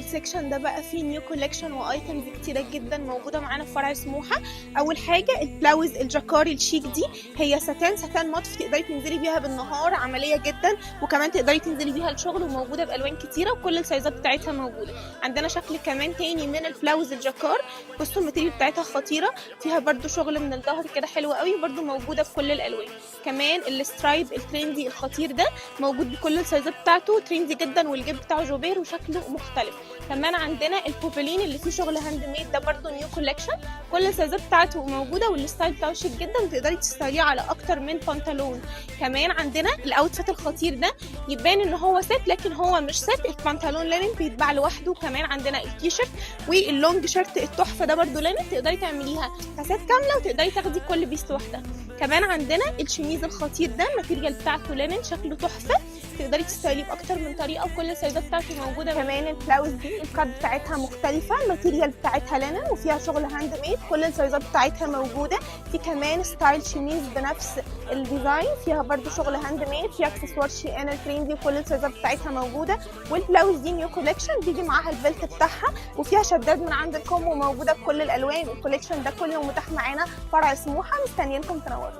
السكشن ده بقى فيه نيو كولكشن وايتمز كتيره جدا موجوده معانا في فرع سموحه. اول حاجه البلاوز الجاكاري الشيك دي، هي ساتان مطف، تقدري تنزلي بيها بالنهار، عمليه جدا، وكمان تقدري تنزلي بيها الشغل، وموجوده بالوان كتيره وكل السايزات بتاعتها موجوده. عندنا شكل كمان تاني من البلاوز الجاكار، بصوا الماتيريال بتاعتها خطيره، فيها برده شغل من الظهر كده حلو قوي، برده موجوده بكل الالوان. كمان السترايب الترندي الخطير ده موجود بكل السايزات بتاعته، ترندي جدا، والجيب بتاعه جوبير وشكله مختلف. كمان عندنا البوبلين اللي فيه شغل هاند ميد، ده برده نيو كولكشن، كل السايزات بتاعته موجوده، والستايل بتاعه شيك جدا، وتقدري تستايليه على اكتر من بنطلون. كمان عندنا الاوتفيت الخطير ده، يبان ان هو سيت لكن هو مش سيت، البنطلون لينن بيتباع لوحده. كمان عندنا التيشيرت واللونج شيرت التحفه ده برده لينن، تقدري تعمليها كاسات كامله وتقدري تاخدي كل بيس لوحدها. كمان عندنا الشميز الخطير ده، الماتيريال بتاعته لينن، شكله تحفه، تقدري تستايليه باكتر من طريقه، وكل السايزات بتاعته موجوده. كمان البلاوز دي الكات بتاعتها مختلفه، الماتيريال بتاعتها لينن وفيها شغل هاند ميد، كل السايزات بتاعتها موجوده. في كمان ستايل شميز بنفس الديزاين، فيها برده شغل هاند ميد، فيها اكسسوار شيئان الترندي، كل السايزات بتاعتها موجوده. والبلاوز دي نيو كولكشن، بيجي معاها البلت بتاعها، وفيها شداد من عند الكم، وموجوده بكل الالوان. الكولكشن ده كله متاح معانا فرع سموحه، مستنيينكم تنوروا.